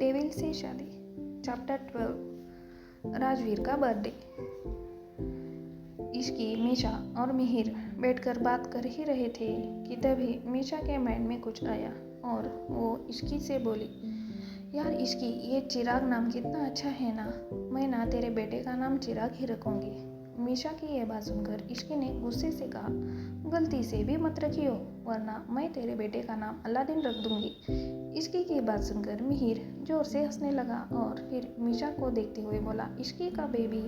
Devil से शादी chapter 12 Rajveer का बर्थडे। इसकी मीशा और मिहिर बैठकर बात कर ही रहे थे कि तभी मीशा के माइंड में कुछ आया और वो इसकी से बोली, यार इसकी ये चिराग नाम कितना अच्छा है ना, मैं ना तेरे बेटे का नाम चिराग ही रखूंगी। मीशा की यह बात सुनकर इसकी ने गुस्से से कहा, गलती से भी मत रखियो वरना मैं तेरे बेटे का नाम अलादीन रख दूंगी। इसकी की बात सुनकर मिहिर जोर से हंसने लगा और फिर मीशा को देखते हुए बोला, इसकी का बेबी,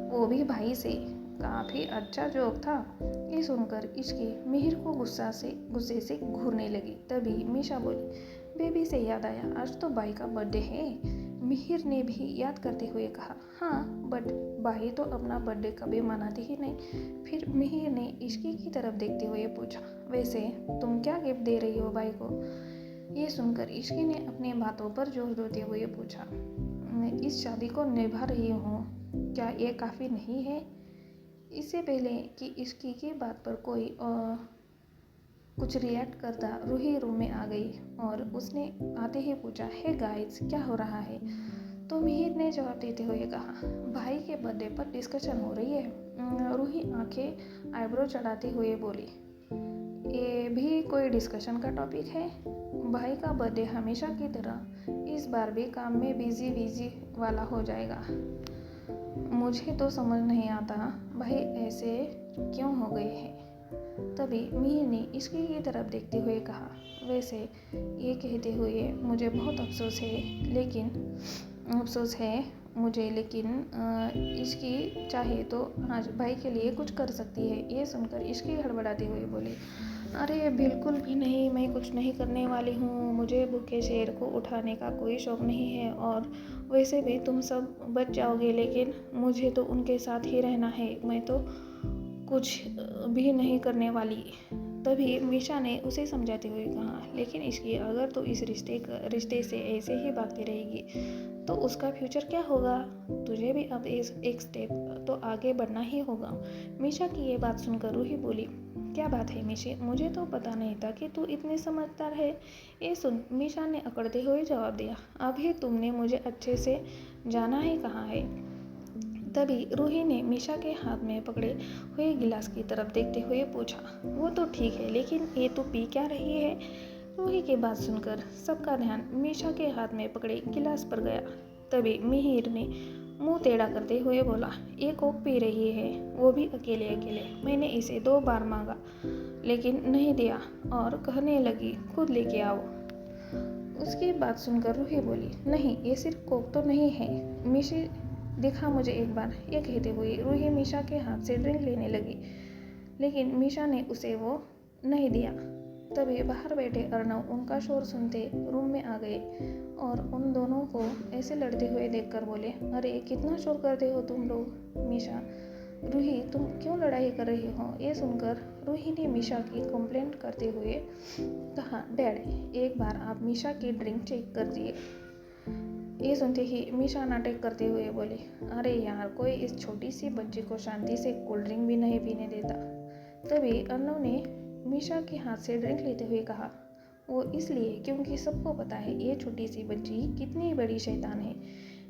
वो भी भाई से, काफी अच्छा जोक था। ये सुनकर इसकी मिहिर को गुस्से से घूरने लगी। तभी मीशा बोली, बेबी से याद आया, आज तो भाई का बर्थडे है। मिहिर ने भी याद करते हुए कहा, हाँ बट भाई तो अपना बर्थडे कभी मनाते ही नहीं। फिर मिहिर ने इसकी की तरफ देखते हुए पूछा, वैसे तुम क्या गिफ्ट दे रही हो भाई को? ये सुनकर इसकी ने अपने बातों पर जोर देते हुए पूछा, मैं इस शादी को निभा रही हूँ, क्या ये काफ़ी नहीं है? इससे पहले कि इसकी की बात पर कोई कुछ रिएक्ट करता रूही रूम में आ गई और उसने आते ही पूछा, हे गाइस क्या हो रहा है? तो मिहिर ने जवाब देते हुए कहा, भाई के बर्थडे पर डिस्कशन हो रही है। रूही आंखें आईब्रो चढ़ाते हुए बोली, ये भी कोई डिस्कशन का टॉपिक है? भाई का बर्थडे हमेशा की तरह इस बार भी काम में बिजी वाला हो जाएगा। मुझे तो समझ नहीं आता भाई ऐसे क्यों हो गए हैं। तभी मिहिर ने इसकी की तरफ देखते हुए कहा, वैसे ये कहते हुए मुझे बहुत अफसोस है मुझे, लेकिन इसकी चाहे तो आज भाई के लिए कुछ कर सकती है। ये सुनकर इसकी हड़बड़ाते हुए बोली, अरे बिल्कुल भी नहीं, मैं कुछ नहीं करने वाली हूँ, मुझे भूखे शेर को उठाने का कोई शौक नहीं है और वैसे भी तुम सब बच जाओगे, लेकिन मुझे तो उनके साथ ही रहना है, मैं तो कुछ भी नहीं करने वाली। तभी मीशा ने उसे समझाते हुए कहा, लेकिन इसकी अगर तो इस रिश्ते से ऐसे ही भागती रहेगी तो उसका फ्यूचर क्या होगा? तुझे भी अब एक स्टेप तो आगे बढ़ना ही होगा। मीशा की ये बात सुनकर रूही बोली, क्या बात है मीशे, मुझे तो पता नहीं था कि तू इतनी समझदार है। ये सुन मीशा ने अकड़ते हुए जवाब दिया, अभी तुमने मुझे अच्छे से जाना ही कहाँ है। तभी रूही ने मीशा के हाथ में पकड़े हुए गिलास की तरफ देखते हुए पूछा, वो तो ठीक है, लेकिन ये तो पी क्या रही है? रूही की बात सुनकर सबका ध्यान मीशा के हाथ में पकड़े गिलास पर गया। तभी मिहिर ने मुंह टेढ़ा करते हुए बोला, ये कोक पी रही है, वो भी अकेले अकेले। मैंने इसे 2 बार मांगा लेकिन नहीं दिया और कहने लगी खुद लेके आओ। उसकी बात सुनकर रूही बोली, नहीं ये सिर्फ कोक तो नहीं है, मिशी दिखा मुझे एक बार। ये कहते हुए रूही मीशा के हाथ से ड्रिंक लेने लगी, लेकिन मीशा ने उसे वो नहीं दिया। तभी बाहर बैठे अर्नव उनका शोर सुनते रूम में आ गए और उन दोनों को ऐसे लड़ते हुए देखकर बोले, अरे कितना शोर करते हो तुम लोग। मीशा, रूही तुम क्यों लड़ाई कर रही हो? ये सुनकर रूही ने मीशा की कंप्लेंट करते हुए कहा, डैड एक बार आप मीशा की ड्रिंक चेक कर दिए। ये सुनते ही मीशा नाटक करते हुए बोली, अरे यार कोई इस छोटी सी बच्ची को शांति से कोल्ड ड्रिंक भी नहीं पीने देता। तभी अर्नव ने मीशा के हाथ से ड्रिंक लेते हुए कहा, वो इसलिए क्योंकि सबको पता है ये छोटी सी बच्ची कितनी बड़ी शैतान है।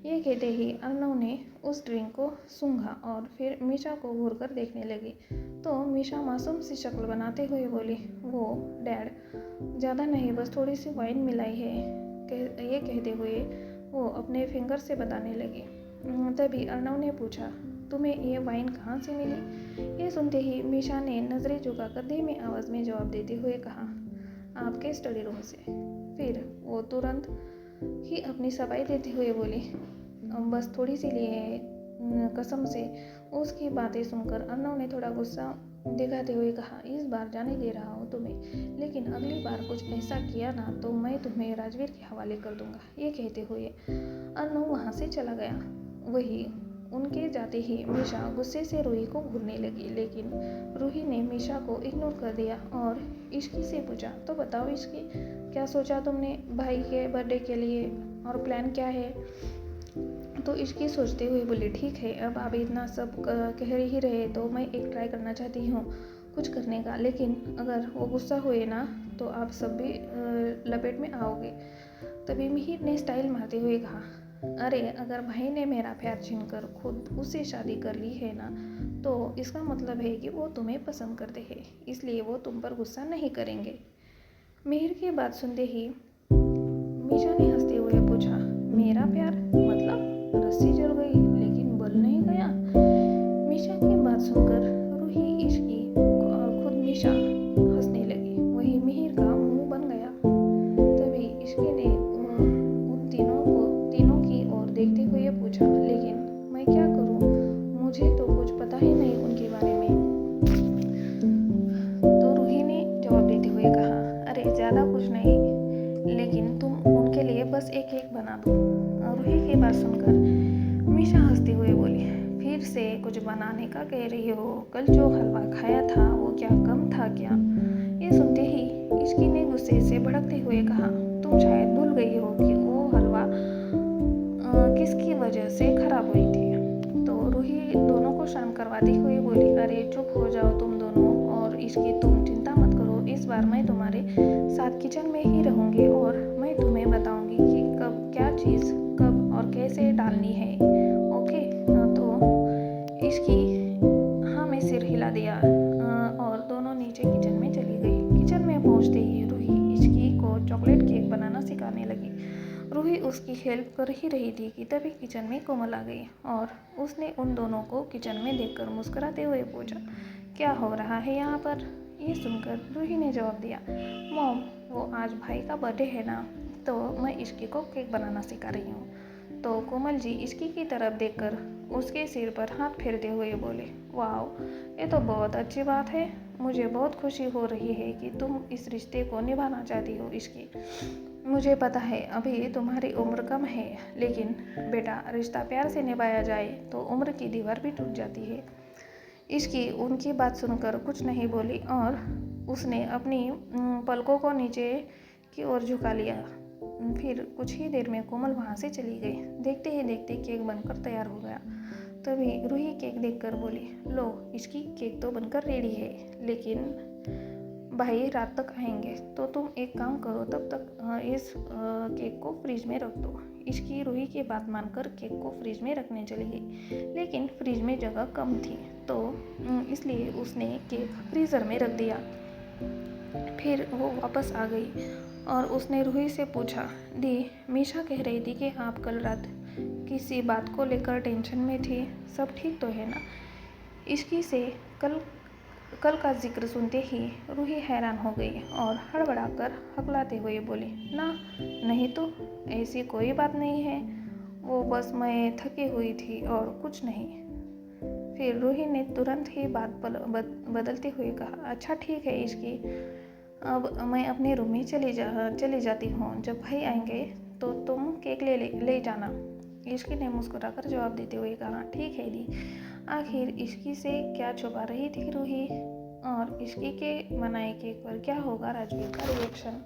ये कहते ही अर्नव ने उस ड्रिंक को सूंघा और फिर मीशा को घूर कर देखने लगी। तो मीशा मासूम सी शक्ल बनाते हुए बोली, वो डैड ज़्यादा नहीं, बस थोड़ी सी वाइन मिलाई है। ये कहते हुए वो अपने फिंगर से बताने लगी। तभी अर्नव ने पूछा, तुम्हें ये वाइन कहाँ से मिली? ये सुनते ही मीशा ने नज़रें झुकाकर धीमी आवाज़ में जवाब देते हुए कहा, आपके स्टडी रूम से। फिर वो तुरंत ही अपनी सफाई देते हुए बोली, बस थोड़ी सी लिए कसम से। उसकी बातें सुनकर अर्नव ने थोड़ा गुस्सा दिखाते हुए कहा, इस बार जाने दे रहा हूँ तुम्हें, लेकिन अगली बार कुछ ऐसा किया ना तो मैं तुम्हें राजवीर के हवाले कर दूंगा। ये कहते हुए अर्नव वहाँ से चला गया। वही उनके जाते ही मीशा गुस्से से रूही को घूरने लगी, लेकिन रूही ने मीशा को इग्नोर कर दिया और इश्की से पूछा, तो बताओ इश्की, क्या सोचा तुमने भाई के बर्थडे के लिए और प्लान क्या है? तो इश्की सोचते हुए बोली, ठीक है अब आप इतना सब कह ही रहे तो मैं एक ट्राई करना चाहती हूँ कुछ करने का, लेकिन अगर वो गुस्सा हुए ना तो आप सब भी लपेट में आओगे। तभी मिहिर ने स्टाइल मारते हुए कहा, अरे अगर भाई ने मेरा प्यार छीनकर खुद उससे शादी कर ली है ना, तो इसका मतलब है कि वो तुम्हें पसंद करते हैं, इसलिए वो तुम पर गुस्सा नहीं करेंगे। मिहिर की बात सुनते ही मीशा ने हंसते हुए पूछा, मेरा प्यार मतलब? रस्सी जल गई लेकिन बल नहीं गया। मीशा की बात सुनकर रूही, इश्की और खुद मीशा हंसने लगी। वही मिहिर का मुंह बन गया। तभी इश्की ने उन तीनों की ओर देखते हुए पूछा, लेकिन मैं क्या करूं? मुझे तो कुछ पता ही नहीं उनके बारे में। तो रूही ने जवाब देते हुए कहा, अरे ज़्यादा कुछ नहीं, लेकिन तुम उनके लिए बस एक केक बना दो। रूही की बात सुनकर मीशा हंसते हुए बोली, फिर से कुछ बनाने का कह रही हो? कल जो हलवा खाया था वो क्या कम था क्या? ये सुनते ही इश्की ने गुस्से से भड़कते हुए कहा, तुम शायद भूल गई हो कि वो हलवा किसकी वजह से खराब हुई थी। तो रूही दोनों को शांत करवाती हुए बोली, अरे चुप हो जाओ तुम दोनों, और इश्की तुम चिंता मत करो, इस बार मैं तुम्हारे साथ किचन में ही रहूंगी और मैं तुम्हें बताऊंगी कि कब क्या चीज़ कब और कैसे डालनी है। ओके? तो इसकी हाँ में सिर हिला दिया और दोनों नीचे किचन में चली गई। किचन में पहुंचते ही रूही इसकी को चॉकलेट केक बनाना सिखाने लगी। रूही उसकी हेल्प कर ही रही थी कि तभी किचन में कोमल आ गई और उसने उन दोनों को किचन में देखकर मुस्कुराते हुए पूछा, क्या हो रहा है यहाँ पर? ये सुनकर रूही ने जवाब दिया, मॉम वो आज भाई का बर्थडे है ना, तो मैं इश्की को केक बनाना सिखा रही हूँ। तो कोमल जी इश्की की तरफ देखकर उसके सिर पर हाथ फेरते हुए बोले, वाह ये तो बहुत अच्छी बात है, मुझे बहुत खुशी हो रही है कि तुम इस रिश्ते को निभाना चाहती हो इश्की। मुझे पता है अभी तुम्हारी उम्र कम है, लेकिन बेटा रिश्ता प्यार से निभाया जाए तो उम्र की दीवार भी टूट जाती है। इश्की उनकी बात सुनकर कुछ नहीं बोली और उसने अपनी पलकों को नीचे की ओर झुका लिया। फिर कुछ ही देर में कोमल वहाँ से चली गई। देखते ही देखते केक बनकर तैयार हो गया। तभी रूही केक देखकर बोली, लो इसकी केक तो बनकर रेडी है, लेकिन भाई रात तक आएंगे, तो तुम एक काम करो, तब तक इस केक को फ्रिज में रख दो। इसकी रूही की बात मानकर केक को फ्रिज में रखने चली गई, लेकिन फ्रिज में जगह कम थी, तो इसलिए उसने केक फ्रीज़र में रख दिया। फिर वो वापस आ गई और उसने रूही से पूछा, दी मीशा कह रही थी कि आप कल रात किसी बात को लेकर टेंशन में थी, सब ठीक तो है ना? इसकी से कल का जिक्र सुनते ही रूही हैरान हो गई और हड़बड़ाकर हकलाते हुए बोली, ना नहीं तो ऐसी कोई बात नहीं है, वो बस मैं थकी हुई थी और कुछ नहीं। फिर रूही ने तुरंत ही बात बदलते हुए कहा, अच्छा ठीक है इसकी, अब मैं अपने रूम में चली जाती हूँ, जब भाई आएंगे तो तुम केक ले जाना। इश्की ने मुस्कुराकर जवाब देते हुए कहा, ठीक है दी। आखिर इश्की से क्या छुपा रही थी रूही, और इश्की के बनाए केक पर क्या होगा राजवीर का रिएक्शन।